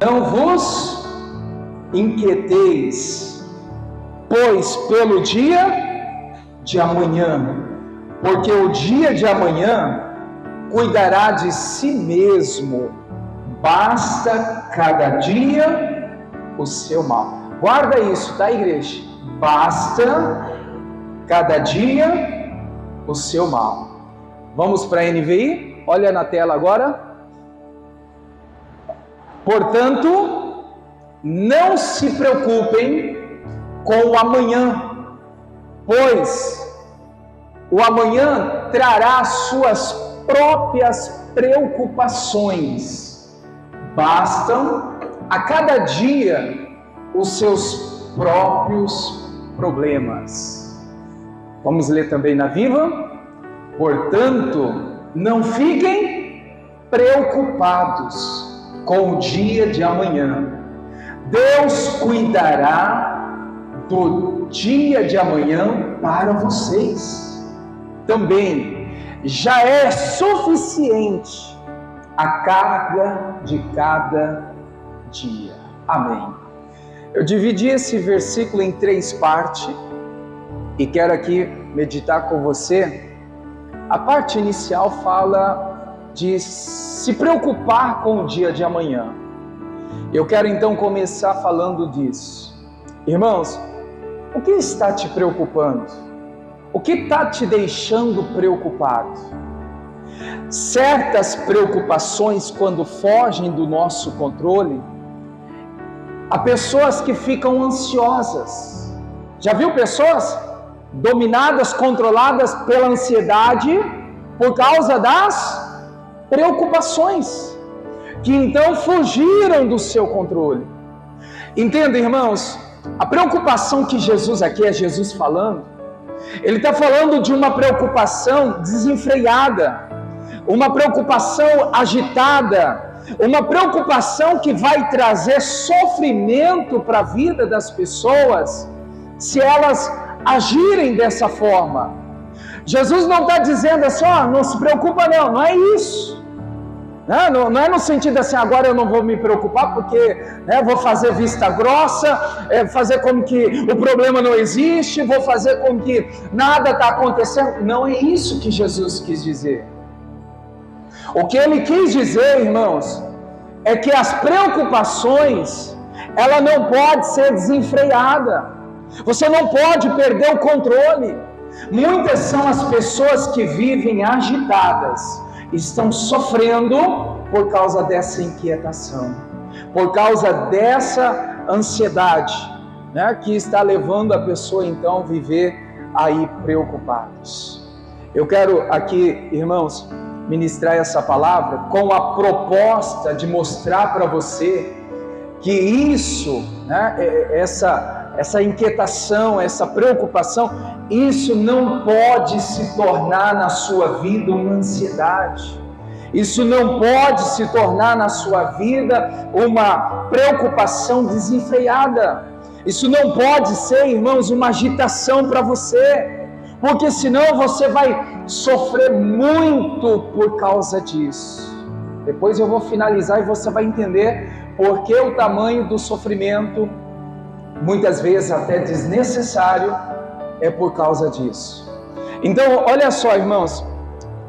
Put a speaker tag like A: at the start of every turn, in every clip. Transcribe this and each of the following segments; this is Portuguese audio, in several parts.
A: Não vos inquieteis, pois pelo dia de amanhã, porque o dia de amanhã cuidará de si mesmo, basta cada dia o seu mal. Guarda isso, tá, igreja? Basta cada dia o seu mal. Vamos para a NVI? Olha na tela agora. Portanto, não se preocupem com o amanhã, pois o amanhã trará suas próprias preocupações. Bastam a cada dia os seus próprios problemas. Vamos ler também na Viva? Portanto, não fiquem preocupados com o dia de amanhã. Deus cuidará do dia de amanhã para vocês. Também já é suficiente a carga de cada dia. Amém. Eu dividi esse versículo em 3 partes e quero aqui meditar com você. A parte inicial fala de se preocupar com o dia de amanhã. Eu quero então começar falando disso. Irmãos, o que está te preocupando? O que está te deixando preocupado? Certas preocupações, quando fogem do nosso controle, há pessoas que ficam ansiosas. Já viu pessoas dominadas, controladas pela ansiedade por causa das preocupações, que então fugiram do seu controle? Entenda, irmãos, a preocupação que Jesus aqui é Jesus falando, ele está falando de uma preocupação desenfreada, uma preocupação agitada, uma preocupação que vai trazer sofrimento para a vida das pessoas, se elas agirem dessa forma. Jesus não está dizendo assim, não se preocupa não é isso. Não é no sentido assim, agora eu não vou me preocupar porque vou fazer vista grossa, fazer como que o problema não existe, vou fazer como que nada está acontecendo. Não é isso que Jesus quis dizer. O que ele quis dizer, irmãos, é que as preocupações, ela não pode ser desenfreada. Você não pode perder o controle. Muitas são as pessoas que vivem agitadas, estão sofrendo por causa dessa inquietação, por causa dessa ansiedade, que está levando a pessoa então a viver aí preocupados. Eu quero aqui, irmãos, ministrar essa palavra com a proposta de mostrar para você que isso, essa inquietação, essa preocupação, isso não pode se tornar na sua vida uma ansiedade. Isso não pode se tornar na sua vida uma preocupação desenfreada. Isso não pode ser, irmãos, uma agitação para você, porque senão você vai sofrer muito por causa disso. Depois eu vou finalizar e você vai entender por que o tamanho do sofrimento, muitas vezes até desnecessário, é por causa disso. Então, olha só, irmãos,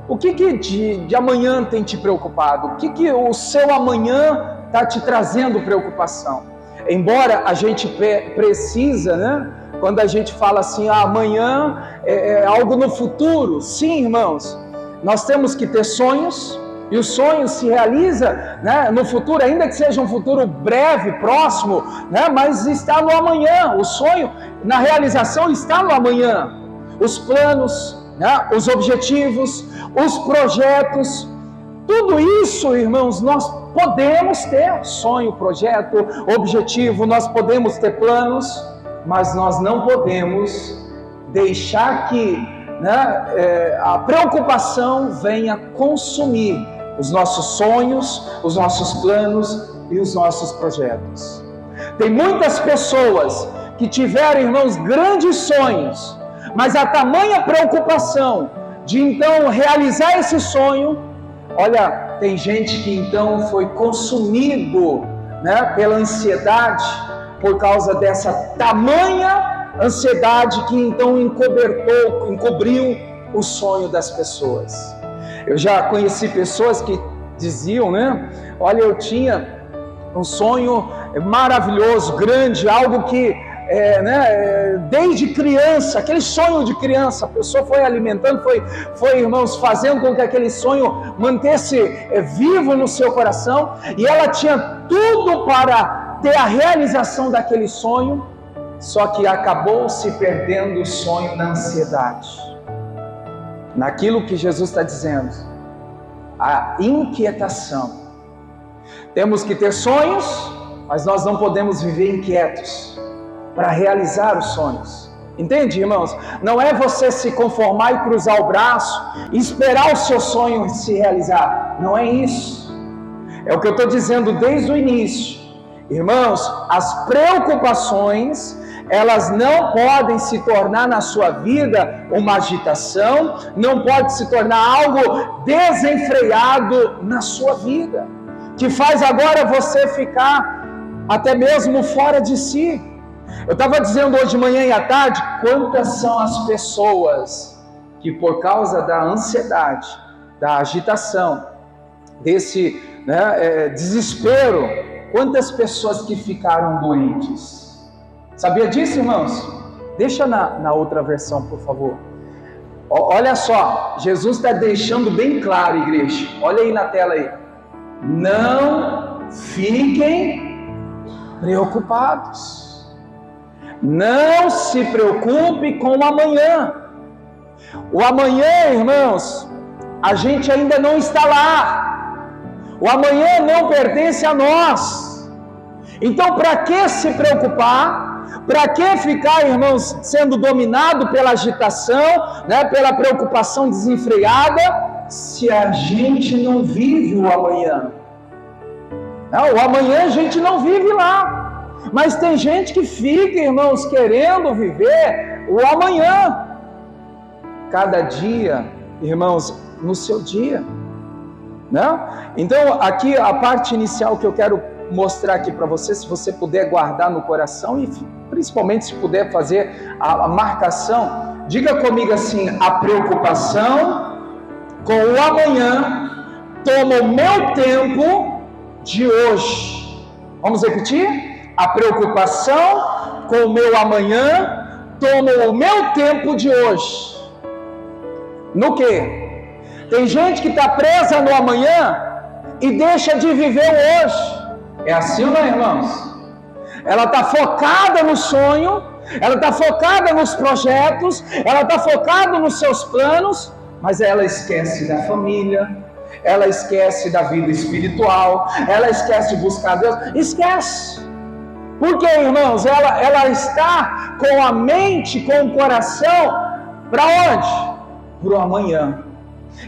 A: o que de amanhã tem te preocupado? O que o seu amanhã está te trazendo preocupação? Embora a gente precisa, quando a gente fala assim, amanhã é algo no futuro. Sim, irmãos, nós temos que ter sonhos, e o sonho se realiza no futuro, ainda que seja um futuro breve, próximo, mas está no amanhã. O sonho, na realização, está no amanhã. Os planos, os objetivos, os projetos, tudo isso, irmãos, nós podemos ter sonho, projeto, objetivo, nós podemos ter planos, mas nós não podemos deixar que a preocupação venha consumir os nossos sonhos, os nossos planos e os nossos projetos. Tem muitas pessoas que tiveram, irmãos, grandes sonhos, mas a tamanha preocupação de então realizar esse sonho, olha, tem gente que então foi consumido né, pela ansiedade, por causa dessa tamanha ansiedade que então encobriu o sonho das pessoas. Eu já conheci pessoas que diziam, né, olha, eu tinha um sonho maravilhoso, grande, algo que desde criança, aquele sonho de criança, a pessoa foi alimentando, foi, irmãos, fazendo com que aquele sonho mantesse vivo no seu coração, e ela tinha tudo para ter a realização daquele sonho, só que acabou se perdendo o sonho na ansiedade, naquilo que Jesus está dizendo, a inquietação. Temos que ter sonhos, mas nós não podemos viver inquietos para realizar os sonhos. Entende, irmãos? Não é você se conformar e cruzar o braço e esperar o seu sonho se realizar. Não é isso. É o que eu estou dizendo desde o início. Irmãos, as preocupações, elas não podem se tornar na sua vida uma agitação, não pode se tornar algo desenfreado na sua vida, que faz agora você ficar até mesmo fora de si. Eu estava dizendo hoje de manhã e à tarde, quantas são as pessoas que por causa da ansiedade, da agitação, desse desespero, quantas pessoas que ficaram doentes. Sabia disso, irmãos? Deixa na outra versão, por favor. Olha só, Jesus está deixando bem claro, igreja. Olha aí na tela aí. Não fiquem preocupados. Não se preocupe com o amanhã. O amanhã, irmãos, a gente ainda não está lá. O amanhã não pertence a nós. Então, para que se preocupar? Para que ficar, irmãos, sendo dominado pela agitação, pela preocupação desenfreada, se a gente não vive o amanhã? O amanhã a gente não vive lá. Mas tem gente que fica, irmãos, querendo viver o amanhã. Cada dia, irmãos, no seu dia. Então, aqui a parte inicial que eu quero mostrar aqui para você, se você puder guardar no coração e principalmente se puder fazer a marcação, diga comigo assim: a preocupação com o amanhã toma o meu tempo de hoje. Vamos repetir? A preocupação com o meu amanhã toma o meu tempo de hoje. No quê? Tem gente que está presa no amanhã e deixa de viver o hoje. É assim ou não, irmãos? Ela está focada no sonho, ela está focada nos projetos, ela está focada nos seus planos, mas ela esquece da família, ela esquece da vida espiritual, ela esquece de buscar Deus, esquece. Por quê, irmãos? Ela está com a mente, com o coração, para onde? Para o amanhã.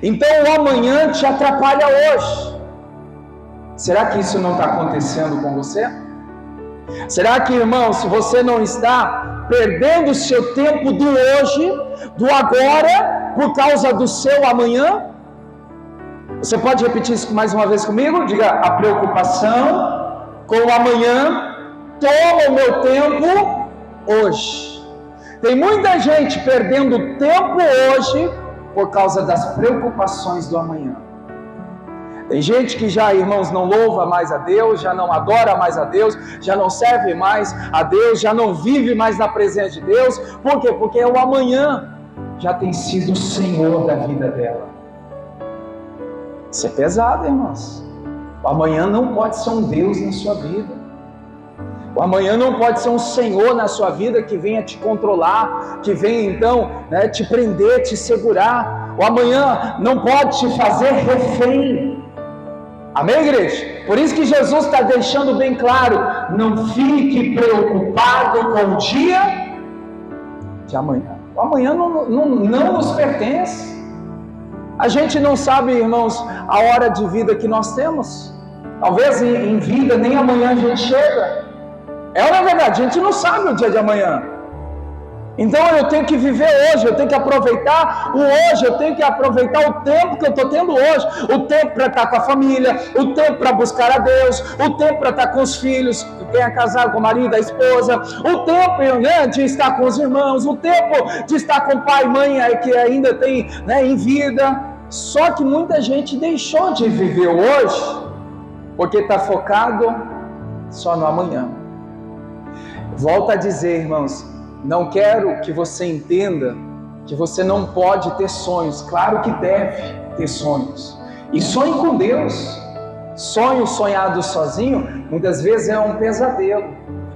A: Então o amanhã te atrapalha hoje. Será que isso não está acontecendo com você? Será que, irmãos, se você não está perdendo o seu tempo do hoje, do agora, por causa do seu amanhã? Você pode repetir isso mais uma vez comigo? Diga: a preocupação com o amanhã toma o meu tempo hoje. Tem muita gente perdendo tempo hoje por causa das preocupações do amanhã. Tem gente que já, irmãos, não louva mais a Deus, já não adora mais a Deus, já não serve mais a Deus, já não vive mais na presença de Deus. Por quê? Porque o amanhã já tem sido o Senhor da vida dela. Isso é pesado, irmãos. O amanhã não pode ser um Deus na sua vida. O amanhã não pode ser um Senhor na sua vida que venha te controlar, que venha então te prender, te segurar. O amanhã não pode te fazer refém. Amém, igreja? Por isso que Jesus está deixando bem claro: não fique preocupado com o dia de amanhã. O amanhã não nos pertence. A gente não sabe, irmãos, a hora de vida que nós temos. Talvez em vida nem amanhã a gente chega. É ou não é verdade? A gente não sabe o dia de amanhã. Então eu tenho que viver hoje, eu tenho que aproveitar o hoje, eu tenho que aproveitar o tempo que eu estou tendo hoje, o tempo para estar com a família, o tempo para buscar a Deus, o tempo para estar com os filhos, quem é casado com o marido, a esposa, o tempo, né, de estar com os irmãos, o tempo de estar com o pai e mãe que ainda tem, né, em vida. Só que muita gente deixou de viver hoje porque está focado só no amanhã. Volto a dizer, irmãos, não quero que você entenda que você não pode ter sonhos. Claro que deve ter sonhos. E sonhe com Deus. Sonho sonhado sozinho, muitas vezes é um pesadelo.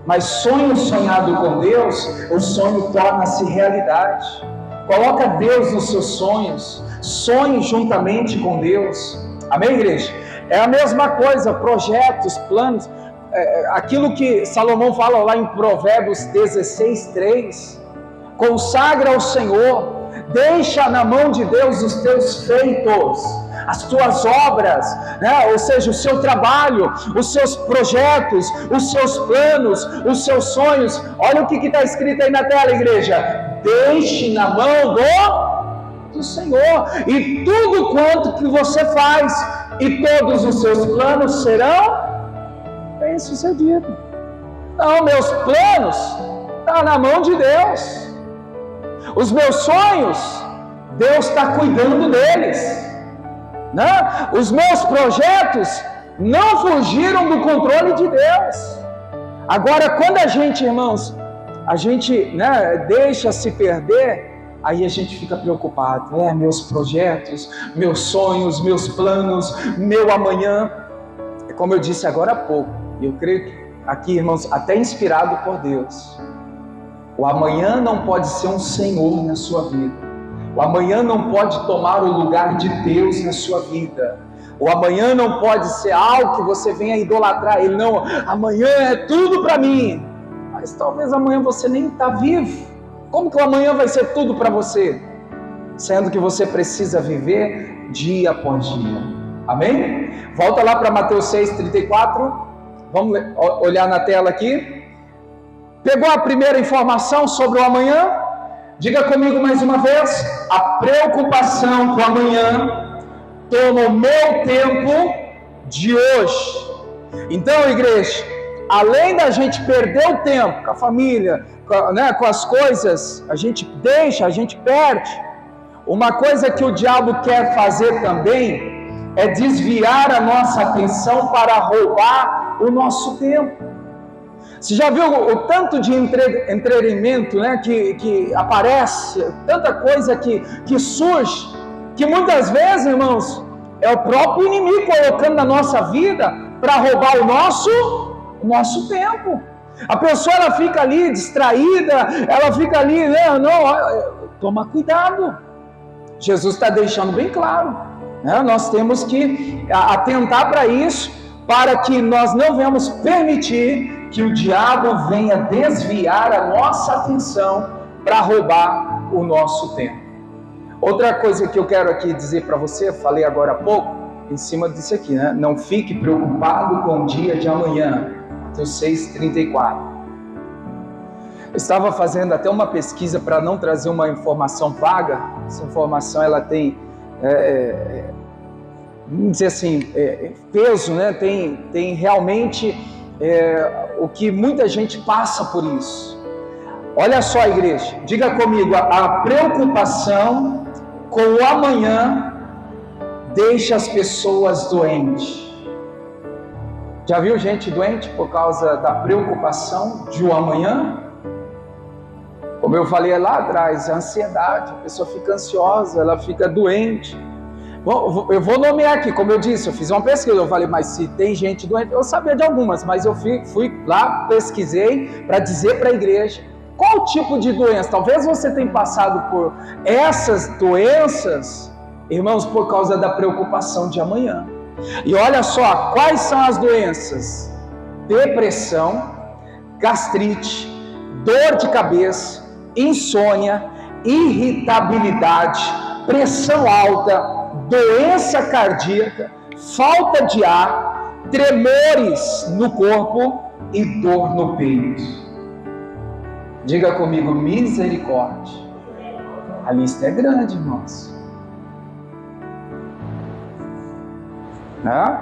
A: Mas sonho sonhado com Deus, o sonho torna-se realidade. Coloca Deus nos seus sonhos. Sonhe juntamente com Deus. Amém, igreja? É a mesma coisa, projetos, planos. Aquilo que Salomão fala lá em Provérbios 16:3, consagra ao Senhor, deixa na mão de Deus os teus feitos, as tuas obras, né? Ou seja, o seu trabalho, os seus projetos, os seus planos, os seus sonhos. Olha o que está escrito aí na tela, igreja: deixe na mão do Senhor, e tudo quanto que você faz e todos os seus planos serão bem-sucedido. Não, meus planos estão na mão de Deus. Os meus sonhos, Deus está cuidando deles, né? Os meus projetos não fugiram do controle de Deus. Agora, quando a gente, irmãos, né, deixa se perder, aí a gente fica preocupado. Meus projetos, meus sonhos, meus planos, meu amanhã. Como eu disse agora há pouco, eu creio que aqui, irmãos, até inspirado por Deus, o amanhã não pode ser um senhor na sua vida. O amanhã não pode tomar o lugar de Deus na sua vida. O amanhã não pode ser algo que você venha idolatrar. Ele não, amanhã é tudo para mim. Mas talvez amanhã você nem está vivo. Como que o amanhã vai ser tudo para você? Sendo que você precisa viver dia após dia. Amém? Volta lá para Mateus 6:34. Vamos olhar na tela aqui. Pegou a primeira informação sobre o amanhã? Diga comigo mais uma vez: a preocupação com o amanhã toma o meu tempo de hoje. Então, igreja, além da gente perder o tempo com a família, com as coisas, a gente deixa, a gente perde. Uma coisa que o diabo quer fazer também é desviar a nossa atenção para roubar o nosso tempo. Você já viu o tanto de entretenimento, né, que aparece, tanta coisa que surge, que muitas vezes, irmãos, é o próprio inimigo colocando na nossa vida para roubar o nosso tempo. A pessoa, ela fica ali distraída, ela fica ali, né, toma cuidado. Jesus está deixando bem claro, né? Nós temos que atentar para isso, para que nós não venhamos permitir que o diabo venha desviar a nossa atenção para roubar o nosso tempo. Outra coisa que eu quero aqui dizer para você, falei agora há pouco, em cima disso aqui, né? Não fique preocupado com o dia de amanhã. Mateus 6:34. Eu estava fazendo até uma pesquisa para não trazer uma informação vaga. Essa informação, ela tem, vamos dizer assim, peso, né? Tem realmente o que muita gente passa por isso. Olha só, igreja, diga comigo: a preocupação com o amanhã deixa as pessoas doentes. Já viu gente doente por causa da preocupação de o amanhã? Como eu falei lá atrás, a ansiedade, a pessoa fica ansiosa, ela fica doente. Bom, eu vou nomear aqui, como eu disse, eu fiz uma pesquisa, eu falei, mas se tem gente doente, eu sabia de algumas, mas eu fui lá, pesquisei para dizer para a igreja qual tipo de doença. Talvez você tenha passado por essas doenças, irmãos, por causa da preocupação de amanhã. E olha só, quais são as doenças? Depressão, gastrite, dor de cabeça, insônia, irritabilidade, pressão alta, doença cardíaca, falta de ar, tremores no corpo e dor no peito. Diga comigo, misericórdia. A lista é grande, irmãos.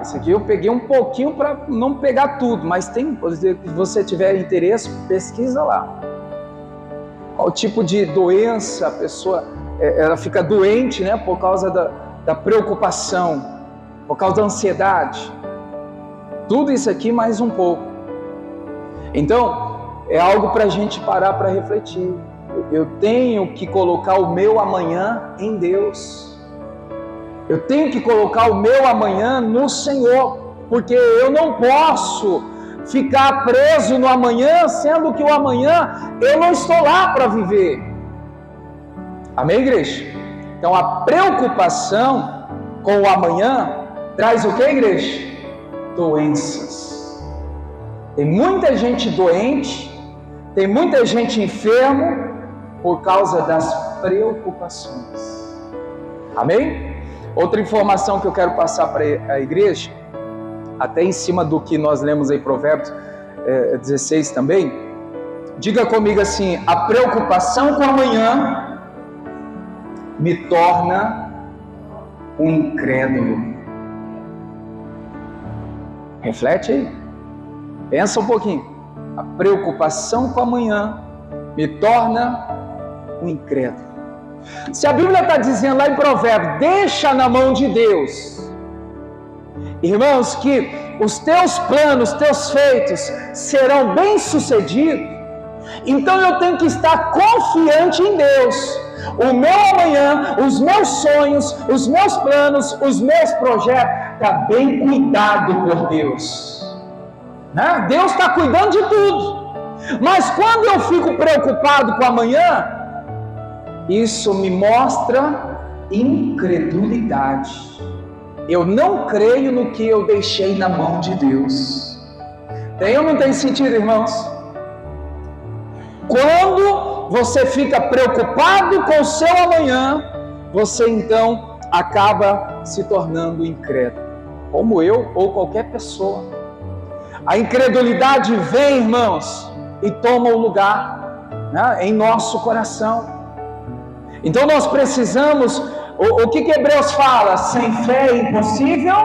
A: Esse aqui eu peguei um pouquinho para não pegar tudo, mas tem, se você tiver interesse, pesquisa lá. Qual tipo de doença a pessoa ela fica doente, né, por causa da preocupação, por causa da ansiedade. Tudo isso aqui mais um pouco. Então, é algo para a gente parar para refletir. Eu tenho que colocar o meu amanhã em Deus. Eu tenho que colocar o meu amanhã no Senhor, porque eu não posso ficar preso no amanhã, sendo que o amanhã eu não estou lá para viver. Amém, igreja? Então a preocupação com o amanhã traz o que, igreja? Doenças. Tem muita gente doente, tem muita gente enfermo por causa das preocupações. Amém? Outra informação que eu quero passar para a igreja, até em cima do que nós lemos em Provérbios 16 também. Diga comigo assim: a preocupação com amanhã me torna um incrédulo. Reflete aí. Pensa um pouquinho. A preocupação com amanhã me torna um incrédulo. Se a Bíblia está dizendo lá em Provérbios, deixa na mão de Deus, irmãos, que os teus planos, teus feitos serão bem-sucedidos, então eu tenho que estar confiante em Deus. O meu amanhã, os meus sonhos, os meus planos, os meus projetos, está bem cuidado por Deus, né? Deus está cuidando de tudo. Mas quando eu fico preocupado com amanhã, isso me mostra incredulidade. Eu não creio no que eu deixei na mão de Deus. Tem ou não tem sentido, irmãos? Quando você fica preocupado com o seu amanhã, você então acaba se tornando incrédulo, como eu ou qualquer pessoa. A incredulidade vem, irmãos, e toma o lugar, né, em nosso coração. Então nós precisamos, o que Hebreus fala? Sem fé é impossível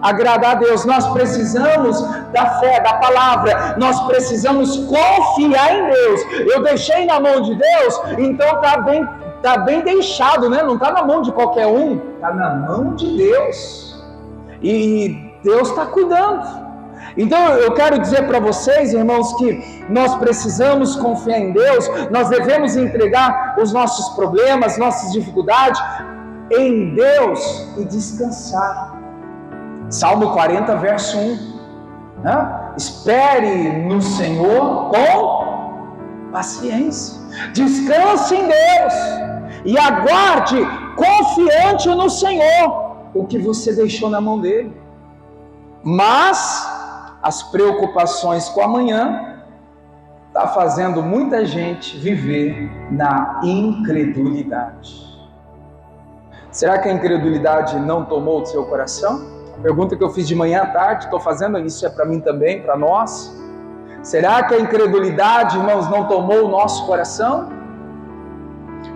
A: agradar a Deus. Nós precisamos da fé, da palavra. Nós precisamos confiar em Deus. Eu deixei na mão de Deus, então tá bem deixado, né? Não está na mão de qualquer um, está na mão de Deus. E Deus está cuidando. Então eu quero dizer para vocês, irmãos, que nós precisamos confiar em Deus. Nós devemos entregar os nossos problemas, nossas dificuldades em Deus e descansar. Salmo 40, verso 1, né? Espere no Senhor com paciência, descanse em Deus e aguarde confiante no Senhor o que você deixou na mão dele. Mas as preocupações com amanhã está fazendo muita gente viver na incredulidade. Será que a incredulidade não tomou do seu coração? A pergunta que eu fiz de manhã à tarde, estou fazendo isso, é para mim também, para nós. Será que a incredulidade, irmãos, não tomou o nosso coração?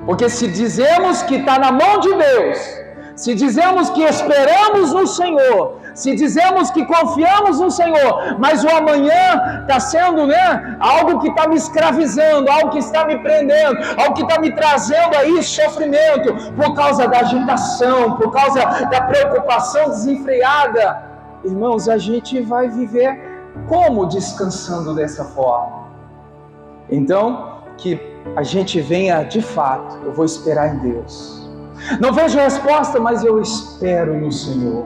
A: Porque se dizemos que está na mão de Deus, se dizemos que esperamos no Senhor, se dizemos que confiamos no Senhor, mas o amanhã está sendo, né, algo que está me escravizando, algo que está me prendendo, algo que está me trazendo aí sofrimento, por causa da agitação, por causa da preocupação desenfreada, irmãos, a gente vai viver como descansando dessa forma? Então, que a gente venha de fato, eu vou esperar em Deus. Não vejo resposta, mas eu espero no Senhor.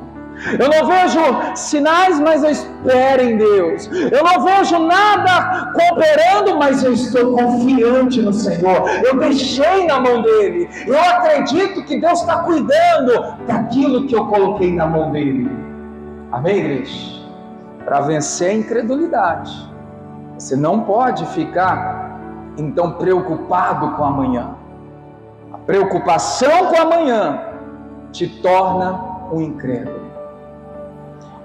A: Eu não vejo sinais, mas eu espero em Deus. Eu não vejo nada cooperando, mas eu estou confiante no Senhor. Eu deixei na mão dele. Eu acredito que Deus está cuidando daquilo que eu coloquei na mão dele. Amém, igreja? Para vencer a incredulidade, você não pode ficar então preocupado com amanhã. A preocupação com amanhã te torna um incrédulo.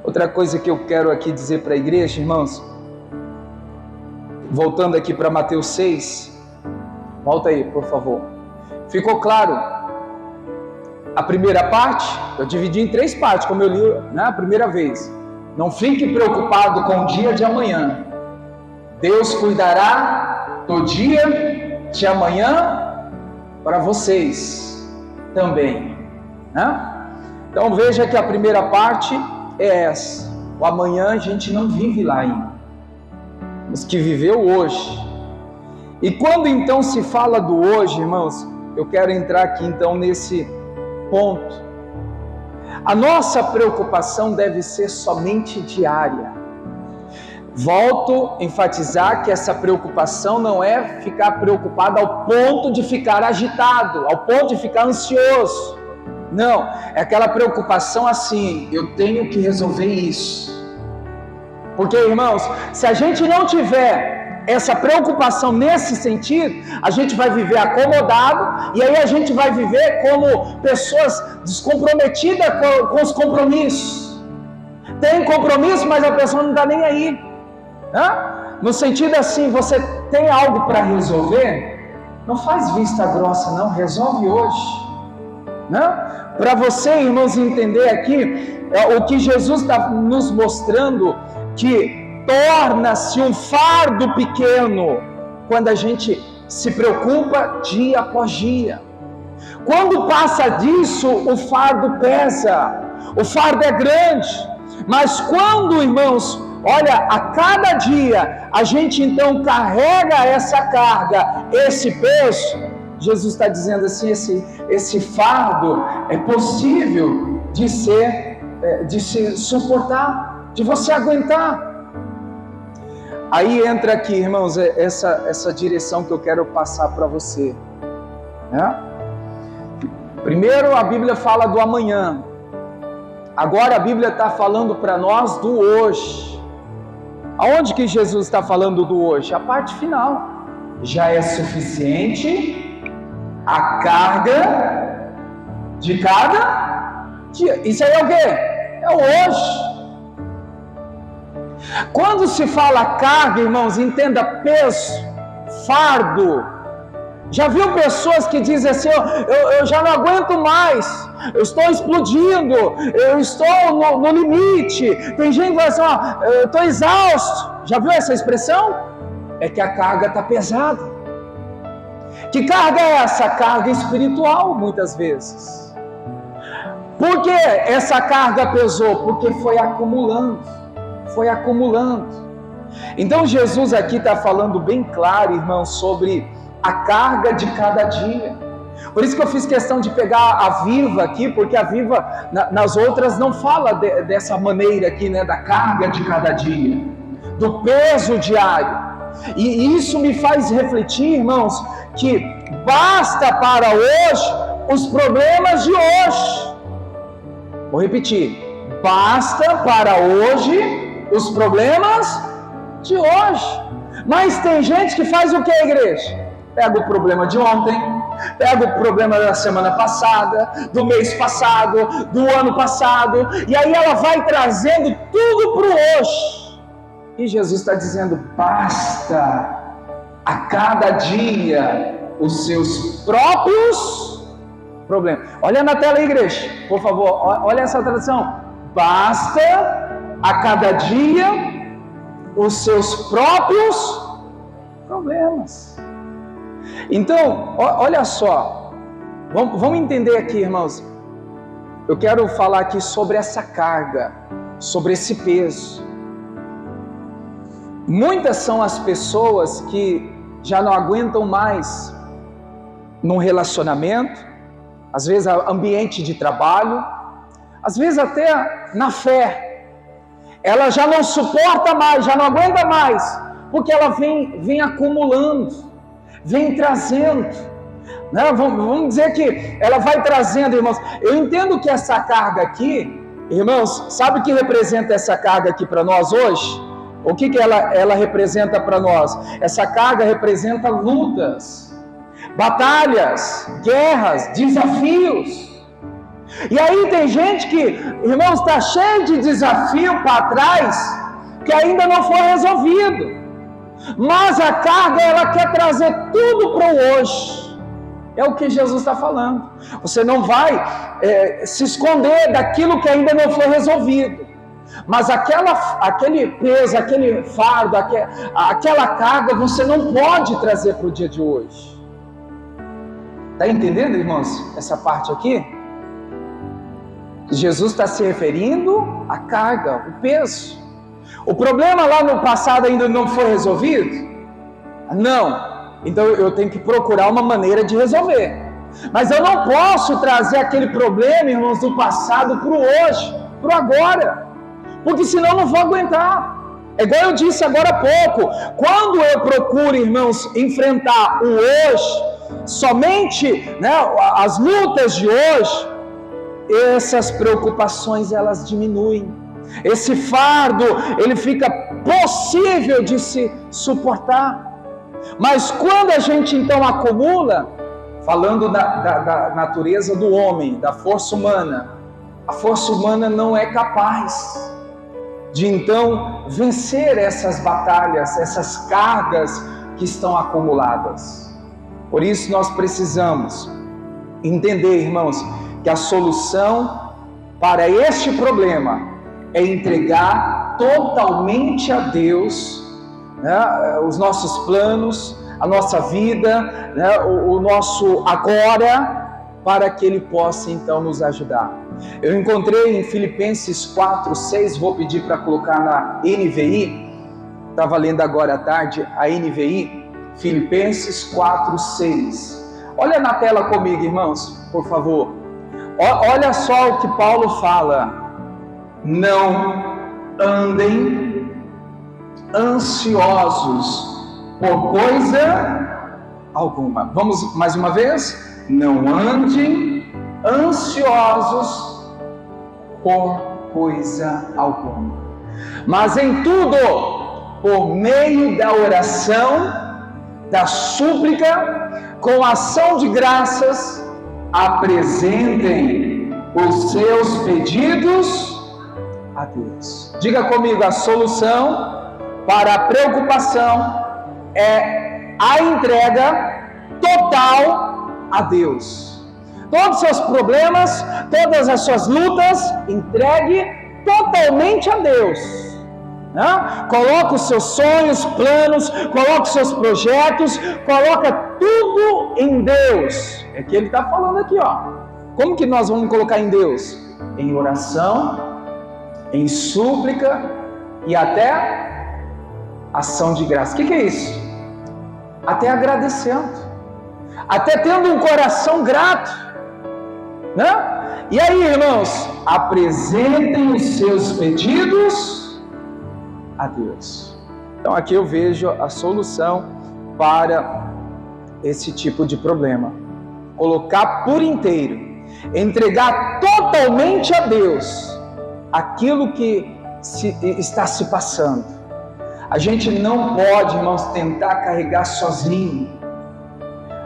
A: Outra coisa que eu quero aqui dizer para a igreja, irmãos, voltando aqui para Mateus 6, volta aí, por favor. Ficou claro? A primeira parte, eu dividi em 3 partes, como eu li a primeira vez. Não fique preocupado com o dia de amanhã. Deus cuidará do dia de amanhã para vocês também, né? Então veja que a primeira parte é essa. O amanhã a gente não vive lá ainda, mas que viveu hoje. E quando então se fala do hoje, irmãos, eu quero entrar aqui então nesse ponto. A nossa preocupação deve ser somente diária. Volto a enfatizar que essa preocupação não é ficar preocupado ao ponto de ficar agitado, ao ponto de ficar ansioso. Não, é aquela preocupação assim, eu tenho que resolver isso. Porque, irmãos, se a gente não tiver essa preocupação nesse sentido, a gente vai viver acomodado, e aí a gente vai viver como pessoas descomprometidas com os compromissos. Tem compromisso, mas a pessoa não está nem aí. No sentido assim, você tem algo para resolver, não faz vista grossa não, resolve hoje. Para você, irmãos, entender aqui o que Jesus está nos mostrando, que torna-se um fardo pequeno quando a gente se preocupa dia após dia. Quando passa disso, o fardo pesa, o fardo é grande. Mas quando, irmãos, olha, a cada dia a gente então carrega essa carga, esse peso, Jesus está dizendo assim, esse fardo é possível de se suportar, de você aguentar. Aí entra aqui, irmãos, essa direção que eu quero passar para você, né? Primeiro a Bíblia fala do amanhã, agora a Bíblia está falando para nós do hoje. Aonde que Jesus está falando do hoje? A parte final. Já é suficiente a carga de cada dia. Isso aí é o quê? É o hoje. Quando se fala carga, irmãos, entenda peso, fardo. Já viu pessoas que dizem assim, eu já não aguento mais, eu estou explodindo, eu estou no limite. Tem gente que fala assim, eu estou exausto. Já viu essa expressão? É que a carga está pesada. Que carga é essa? Carga espiritual, muitas vezes. Por que essa carga pesou? Porque foi acumulando. Então Jesus aqui está falando bem claro, irmão, sobre a carga de cada dia. Por isso que eu fiz questão de pegar a Viva aqui, porque a Viva nas outras não fala dessa maneira aqui, né, da carga de cada dia, do peso diário. E isso me faz refletir, irmãos, que basta para hoje os problemas de hoje. Vou repetir, basta para hoje os problemas de hoje. Mas tem gente que faz o que, igreja? Pega o problema de ontem, pega o problema da semana passada, do mês passado, do ano passado, e aí ela vai trazendo tudo para o hoje. E Jesus está dizendo, basta a cada dia os seus próprios problemas. Olha na tela aí, igreja, por favor, olha essa tradução. Basta a cada dia os seus próprios problemas. Então, olha só, vamos entender aqui, irmãos. Eu quero falar aqui sobre essa carga, sobre esse peso. Muitas são as pessoas que já não aguentam mais num relacionamento, às vezes ambiente de trabalho, às vezes até na fé. Ela já não suporta mais, já não aguenta mais, porque ela vem acumulando, vem trazendo, né? Vamos dizer que ela vai trazendo, irmãos. Eu entendo que essa carga aqui, irmãos, sabe o que representa essa carga aqui para nós hoje? O que ela representa para nós? Essa carga representa lutas, batalhas, guerras, desafios. E aí tem gente que, irmãos, está cheio de desafio para trás, que ainda não foi resolvido. Mas a carga, ela quer trazer tudo para o hoje. É o que Jesus está falando. Você não vai se esconder daquilo que ainda não foi resolvido. Mas aquele peso, aquele fardo, aquela carga, você não pode trazer para o dia de hoje. Está entendendo, irmãos, essa parte aqui? Jesus está se referindo à carga, o peso. O problema lá no passado ainda não foi resolvido? Não. Então eu tenho que procurar uma maneira de resolver. Mas eu não posso trazer aquele problema, irmãos, do passado para o hoje, para o agora. Porque senão eu não vou aguentar. É igual eu disse agora há pouco. Quando eu procuro, irmãos, enfrentar o hoje, somente, né, as lutas de hoje, essas preocupações elas diminuem. Esse fardo, ele fica possível de se suportar. Mas quando a gente então acumula, falando da natureza do homem, da força humana, a força humana não é capaz de então vencer essas batalhas, essas cargas que estão acumuladas. Por isso nós precisamos entender, irmãos, que a solução para este problema é entregar totalmente a Deus, né, os nossos planos, a nossa vida, né, o nosso agora, para que Ele possa então nos ajudar. Eu encontrei em Filipenses 4:6, vou pedir para colocar na NVI, estava lendo agora à tarde a NVI, Filipenses 4:6. Olha na tela comigo, irmãos, por favor. Olha só o que Paulo fala: não andem ansiosos por coisa alguma. Vamos mais uma vez? Não andem ansiosos por coisa alguma, mas em tudo, por meio da oração, da súplica, com ação de graças, apresentem os seus pedidos a Deus. Diga comigo: a solução para a preocupação é a entrega total a Deus. Todos os seus problemas, todas as suas lutas, entregue totalmente a Deus. Coloca os seus sonhos, planos, coloca os seus projetos, coloca tudo em Deus. É que ele está falando aqui, ó. Como que nós vamos colocar em Deus? Em oração, em súplica e até ação de graça. O que é isso? Até agradecendo, até tendo um coração grato, né? E aí, irmãos, apresentem os seus pedidos a Deus. Então aqui eu vejo a solução para esse tipo de problema: colocar por inteiro, entregar totalmente a Deus aquilo que está se passando. A gente não pode, irmãos, tentar carregar sozinho.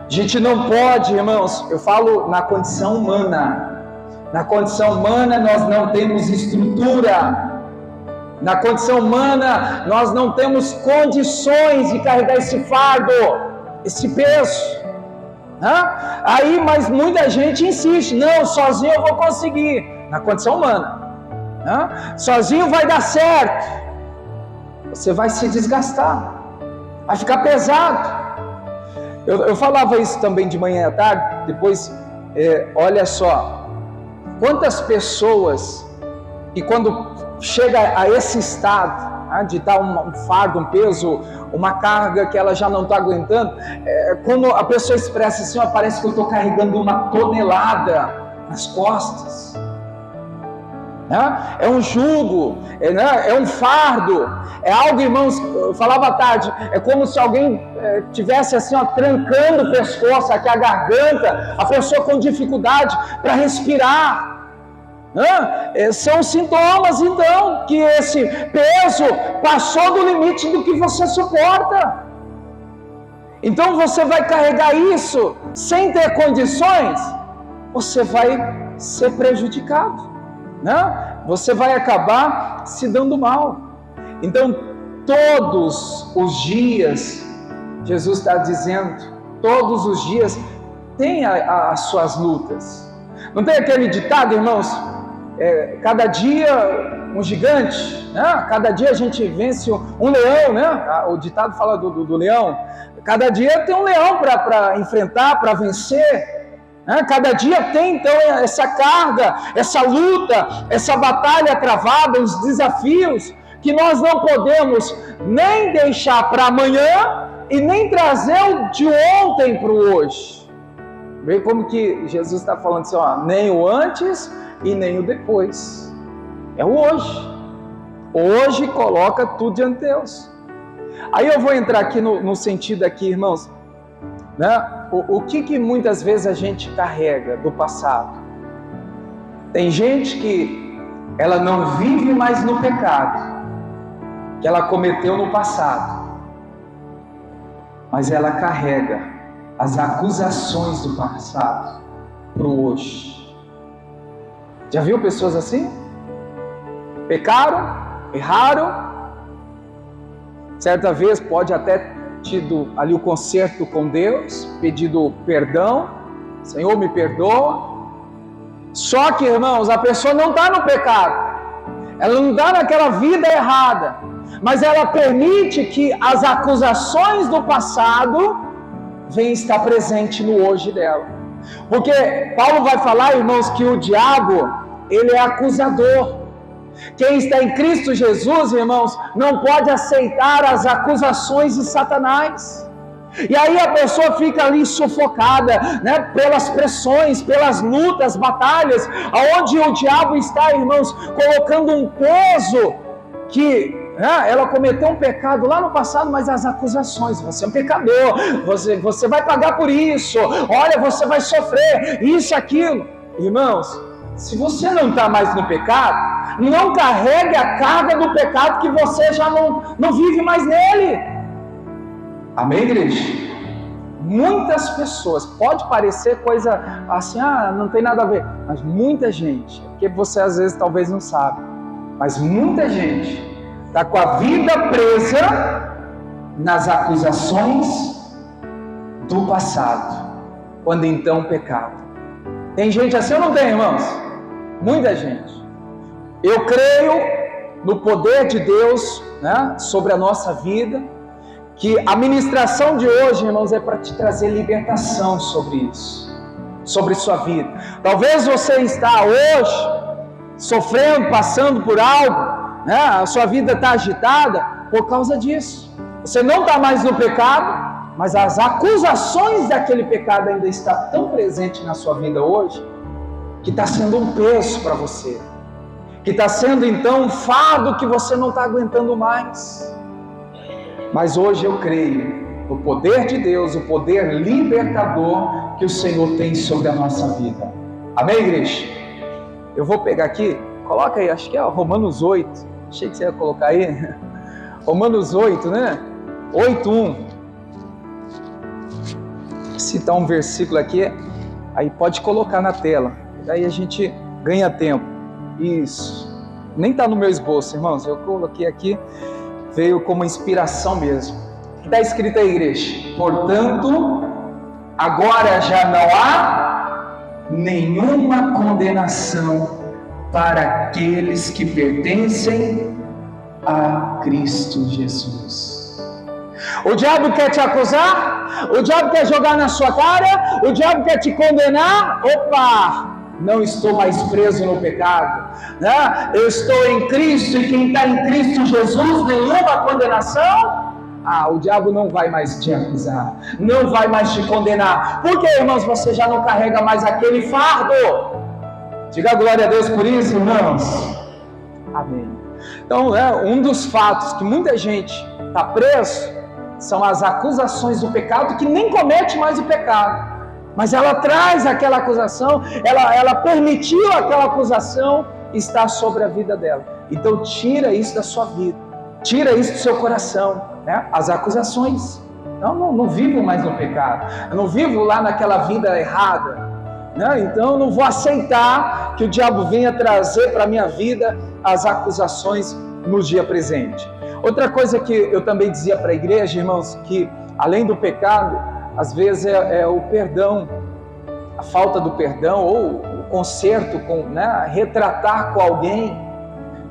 A: A gente não pode, irmãos, eu falo na condição humana. Na condição humana nós não temos estrutura. Na condição humana nós não temos condições de carregar esse fardo, esse peso. Aí, mas muita gente insiste: não, sozinho eu vou conseguir. Na condição humana, sozinho vai dar certo. Você vai se desgastar, vai ficar pesado. Eu falava isso também de manhã à tarde. Depois, olha só, quantas pessoas que quando chega a esse estado de dar um fardo, um peso, uma carga que ela já não está aguentando, quando a pessoa expressa assim: parece que eu estou carregando uma tonelada nas costas. É um jugo, é um fardo, é algo, irmãos, eu falava à tarde, é como se alguém tivesse assim, trancando o pescoço, aqui a garganta, a pessoa com dificuldade para respirar. São sintomas, então, que esse peso passou do limite do que você suporta. Então você vai carregar isso sem ter condições, você vai ser prejudicado. Você vai acabar se dando mal. Então, todos os dias, Jesus está dizendo, todos os dias tem as suas lutas. Não tem aquele ditado, irmãos? Cada dia um gigante, né? Cada dia a gente vence um leão, né? O ditado fala do leão. Cada dia tem um leão para enfrentar, para vencer, né? Cada dia tem então essa carga, essa luta, essa batalha travada, os desafios que nós não podemos nem deixar para amanhã e nem trazer o de ontem para o hoje. Vê como que Jesus está falando assim, ó, nem o antes e nem o depois. É o hoje. Hoje coloca tudo diante de Deus. Aí eu vou entrar aqui no sentido aqui, irmãos, né? O que muitas vezes a gente carrega do passado? Tem gente que ela não vive mais no pecado que ela cometeu no passado, mas ela carrega as acusações do passado para o hoje. Já viu pessoas assim? Pecaram, erraram, certa vez pode até tido ali o conserto com Deus, pedido perdão, Senhor me perdoa, só que, irmãos, a pessoa não está no pecado, ela não está naquela vida errada, mas ela permite que as acusações do passado venham estar presentes no hoje dela, porque Paulo vai falar, irmãos, que o diabo, ele é acusador. Quem está em Cristo Jesus, irmãos, não pode aceitar as acusações de Satanás. E aí a pessoa fica ali sufocada, né, pelas pressões, pelas lutas, batalhas, aonde o diabo está, irmãos, colocando um peso que ela cometeu um pecado lá no passado, mas as acusações, você é um pecador, você vai pagar por isso, olha, você vai sofrer, isso, aquilo. Irmãos, se você não está mais no pecado, não carregue a carga do pecado que você já não vive mais nele. Amém, igreja? Muitas pessoas, pode parecer coisa assim, não tem nada a ver, mas muita gente, porque você às vezes talvez não sabe, mas muita gente está com a vida presa nas acusações do passado, quando então pecado. Tem gente assim ou não tem, irmãos? Muita gente. Eu creio no poder de Deus, né, sobre a nossa vida, que a ministração de hoje, irmãos, é para te trazer libertação sobre isso, sobre sua vida. Talvez você está hoje sofrendo, passando por algo, né, a sua vida está agitada por causa disso. Você não está mais no pecado, mas as acusações daquele pecado ainda estão tão presentes na sua vida hoje, que está sendo um peso para você, que está sendo então um fardo que você não está aguentando mais. Mas hoje eu creio no poder de Deus, o poder libertador que o Senhor tem sobre a nossa vida. Amém, igreja? Eu vou pegar aqui, coloca aí, acho que é Romanos 8, achei que você ia colocar aí, Romanos 8, né? 8:1. Citar um versículo aqui, aí pode colocar na tela, daí a gente ganha tempo. Isso, nem está no meu esboço, irmãos, eu coloquei aqui, veio como inspiração mesmo. O que está escrito aí, igreja? Portanto, agora já não há nenhuma condenação para aqueles que pertencem a Cristo Jesus. O diabo quer te acusar, o diabo quer jogar na sua cara, o diabo quer te condenar. Opa, não estou mais preso no pecado, né? Eu estou em Cristo, e quem está em Cristo Jesus, nenhuma condenação. O diabo não vai mais te acusar, não vai mais te condenar, porque, irmãos, você já não carrega mais aquele fardo. Diga glória a Deus por isso, irmãos. Amém. Então, um dos fatos que muita gente está preso são as acusações do pecado, que nem comete mais o pecado, mas ela traz aquela acusação, ela permitiu aquela acusação estar sobre a vida dela. Então tira isso da sua vida, tira isso do seu coração, né? As acusações. Não vivo mais no pecado, eu não vivo lá naquela vida errada, né? Então eu não vou aceitar que o diabo venha trazer para a minha vida as acusações no dia presente. Outra coisa que eu também dizia para a igreja, irmãos, que além do pecado, às vezes é o perdão, a falta do perdão, ou o conserto, retratar com alguém.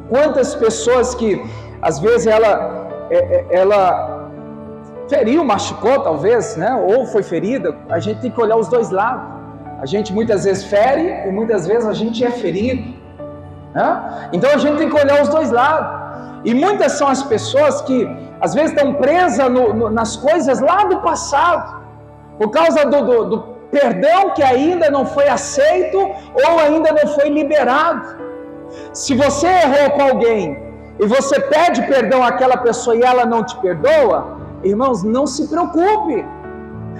A: Quantas pessoas que às vezes ela feriu, machucou talvez, ou foi ferida. A gente tem que olhar os dois lados. A gente muitas vezes fere e muitas vezes a gente é ferido, Então a gente tem que olhar os dois lados. E muitas são as pessoas que às vezes estão presas nas coisas lá do passado, por causa do perdão que ainda não foi aceito ou ainda não foi liberado. Se você errou com alguém e você pede perdão àquela pessoa e ela não te perdoa, irmãos, não se preocupe,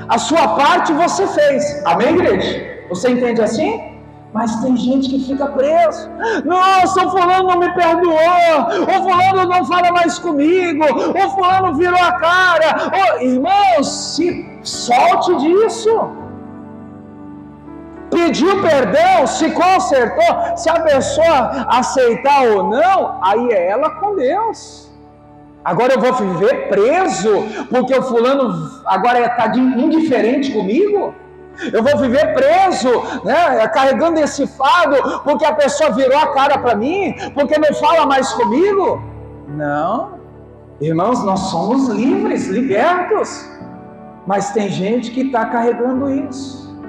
A: a sua parte você fez. Amém, igreja? Você entende assim? Mas tem gente que fica preso. Nossa, o fulano não me perdoou, o fulano não fala mais comigo, o fulano virou a cara. Irmãos, solte disso. Pediu perdão, se consertou. Se a pessoa aceitar ou não, aí é ela com Deus. Agora eu vou viver preso porque o fulano agora está indiferente comigo? Eu vou viver preso, carregando esse fardo porque a pessoa virou a cara para mim, porque não fala mais comigo? Não, irmãos, nós somos livres, libertos, mas tem gente que está carregando isso,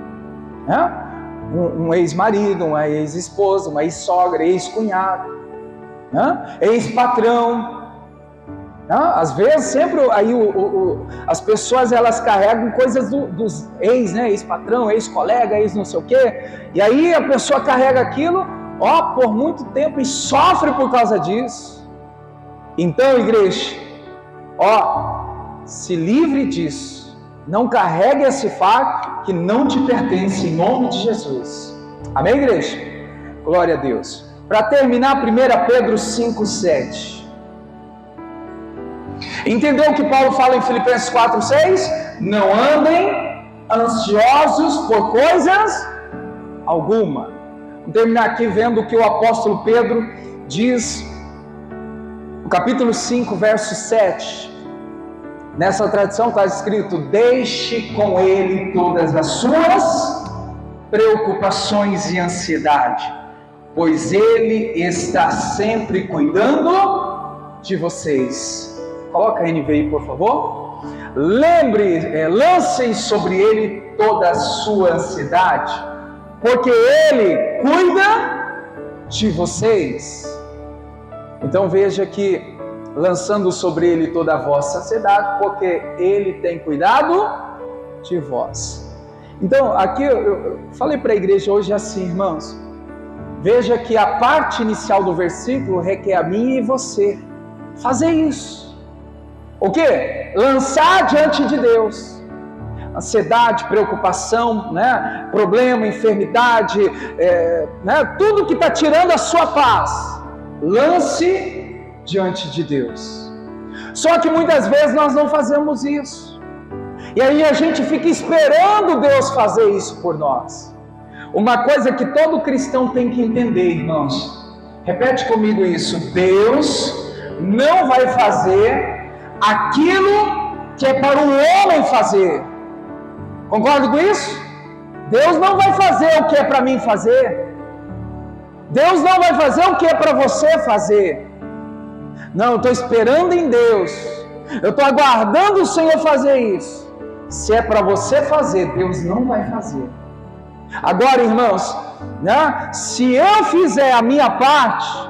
A: um ex-marido, uma ex-esposa, uma ex-sogra, ex-cunhado, ex-patrão. Às vezes sempre aí as pessoas elas carregam coisas dos ex, ex-patrão, ex-colega, ex não sei o quê, e aí a pessoa carrega aquilo, por muito tempo e sofre por causa disso. Então, igreja, se livre disso, não carregue esse fardo que não te pertence, em nome de Jesus. Amém, igreja? Glória a Deus. Para terminar, 1 Pedro 5:7. Entendeu o que Paulo fala em Filipenses 4:6? Não andem ansiosos por coisas alguma. Vamos terminar aqui vendo o que o apóstolo Pedro diz no capítulo 5, verso 7. Nessa tradição está escrito: deixe com ele todas as suas preocupações e ansiedade, pois ele está sempre cuidando de vocês. Coloca a NVI, por favor. Lancem sobre ele toda a sua ansiedade, porque ele cuida de vocês. Então veja que lançando sobre ele toda a vossa ansiedade, porque ele tem cuidado de vós. Então aqui eu falei para a igreja hoje assim, irmãos, veja que a parte inicial do versículo requer a mim e você fazer isso. O quê? Lançar diante de Deus ansiedade, preocupação, problema, enfermidade, tudo que está tirando a sua paz, lance diante de Deus. Só que muitas vezes nós não fazemos isso, e aí a gente fica esperando Deus fazer isso por nós. Uma coisa que todo cristão tem que entender, irmãos, repete comigo isso: Deus não vai fazer aquilo que é para o homem fazer. Concorda com isso? Deus não vai fazer o que é para mim fazer. Deus não vai fazer o que é para você fazer. Não, eu estou esperando em Deus. Eu estou aguardando o Senhor fazer isso. Se é para você fazer, Deus não vai fazer. Agora, irmãos, se eu fizer a minha parte,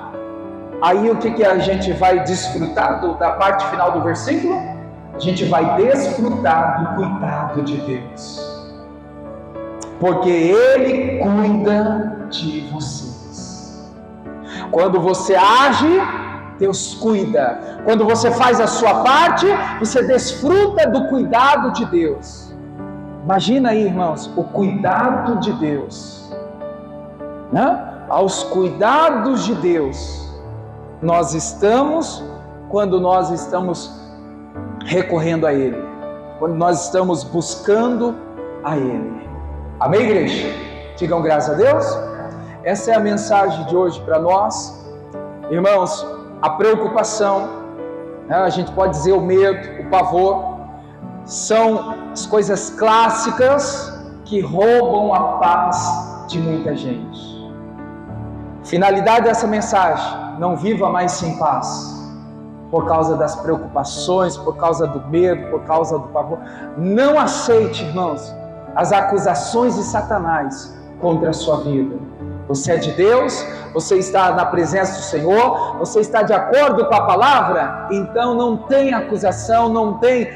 A: aí o que a gente vai desfrutar da parte final do versículo? A gente vai desfrutar do cuidado de Deus, porque Ele cuida de vocês. Quando você age, Deus cuida. Quando você faz a sua parte, você desfruta do cuidado de Deus. Imagina aí, irmãos, o cuidado de Deus, aos cuidados de Deus nós estamos quando nós estamos recorrendo a Ele, quando nós estamos buscando a Ele. Amém, igreja? Digam graças a Deus. Essa é a mensagem de hoje para nós. Irmãos, a preocupação A gente pode dizer o medo, o pavor, são as coisas clássicas que roubam a paz de muita gente. Finalidade dessa mensagem: não viva mais sem paz, por causa das preocupações, por causa do medo, por causa do pavor. Não aceite, irmãos, as acusações de Satanás contra a sua vida. Você é de Deus, você está na presença do Senhor, você está de acordo com a palavra, então não tem acusação, não tem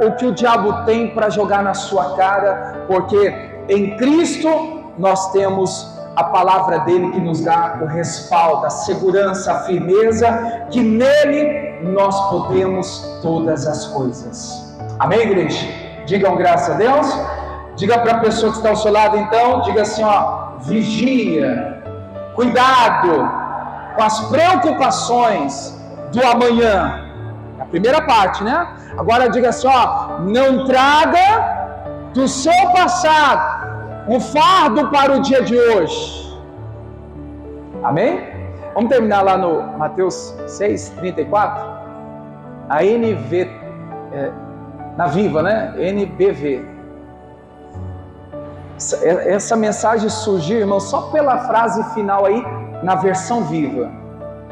A: o que o diabo tem para jogar na sua cara, porque em Cristo nós temos a palavra dele que nos dá o respaldo, a segurança, a firmeza, que nele nós podemos todas as coisas. Amém, igreja? Digam graças a Deus. Diga para a pessoa que está ao seu lado, então, diga assim, vigia, cuidado com as preocupações do amanhã. A primeira parte, né? Agora diga assim, não traga do seu passado um fardo para o dia de hoje. Amém? Vamos terminar lá no Mateus 6:34. A NV, na Viva, né? NBV. Essa mensagem surgiu, irmão, só pela frase final aí, na versão Viva.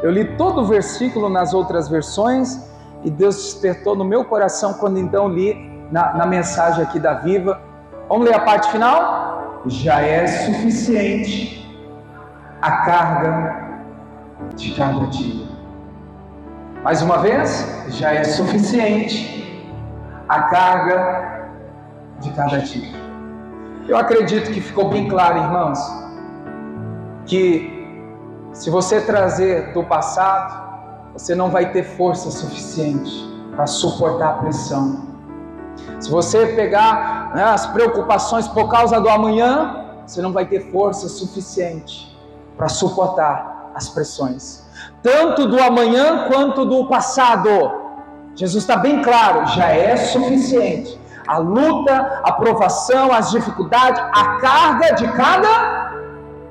A: Eu li todo o versículo nas outras versões e Deus despertou no meu coração quando então li na mensagem aqui da Viva. Vamos ler a parte final? Já é suficiente a carga de cada dia. Mais uma vez, já é suficiente a carga de cada dia. Eu acredito que ficou bem claro, irmãos, que se você trazer do passado, você não vai ter força suficiente para suportar a pressão. Se você pegar as preocupações por causa do amanhã, você não vai ter força suficiente para suportar as pressões, tanto do amanhã quanto do passado. Jesus está bem claro, já é suficiente. A luta, a provação, as dificuldades, a carga de cada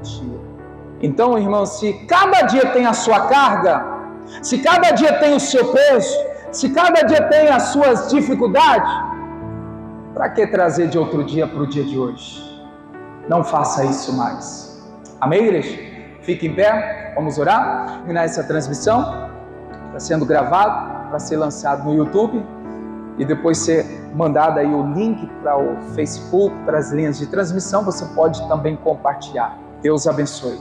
A: dia. Então, irmão, se cada dia tem a sua carga, se cada dia tem o seu peso, se cada dia tem as suas dificuldades, para que trazer de outro dia para o dia de hoje? Não faça isso mais. Amém, igreja? Fique em pé, vamos orar, terminar essa transmissão. Está sendo gravado para ser lançado no YouTube e depois ser mandado aí o link para o Facebook, para as linhas de transmissão. Você pode também compartilhar. Deus abençoe.